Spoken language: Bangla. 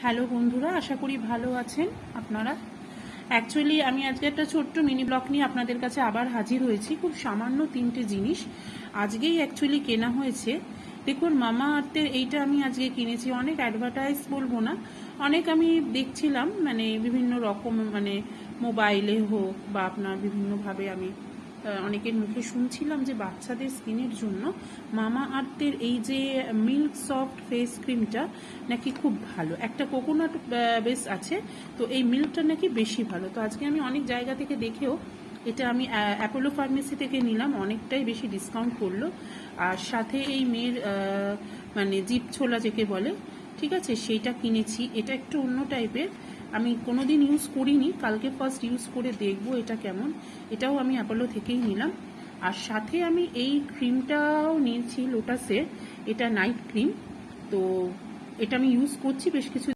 হ্যালো বন্ধুরা, আশা করি ভালো আছেন আপনারা। অ্যাকচুয়ালি আমি আজকে একটা ছোট্ট মিনি ব্লগ নিয়ে আপনাদের কাছে আবার হাজির হয়েছি। খুব সামান্য 3টে জিনিস আজকেই অ্যাকচুয়ালি কেনা হয়েছে। দেখুন, মামা আর্থের এইটা আমি আজকে কিনেছি। অনেক অ্যাডভার্টাইজ বলবো না, অনেক আমি দেখছিলাম, মানে বিভিন্ন রকম, মানে মোবাইলে হোক বা আপনার বিভিন্নভাবে আমি অনেকের মুখে শুনছিলাম যে বাচ্চাদের স্কিনের জন্য মামা আর্থের এই যে মিল্ক সফট ফেস ক্রিমটা নাকি খুব ভালো। একটা কোকোনাট বেস আছে, তো এই মিল্কটা নাকি বেশি ভালো। তো আজকে আমি অনেক জায়গা থেকে দেখেও এটা আমি অ্যাপোলো ফার্মেসি থেকে নিলাম, অনেকটাই বেশি ডিসকাউন্ট করলো। আর সাথে এই মেয়ের মানে জিপ ছোলা যেকে বলে, ঠিক আছে, সেইটা কিনেছি। এটা একটু অন্য টাইপের, আমি কোনোদিন ইউজ করিনি, কালকে ফার্স্ট ইউজ করে দেখবো এটা কেমন। এটাও আমি অ্যাপোলো থেকেই নিলাম। আর সাথে আমি এই ক্রিমটাও নিয়েছি লোটাসের, এটা নাইট ক্রিম। তো এটা আমি ইউজ করছি বেশ কিছু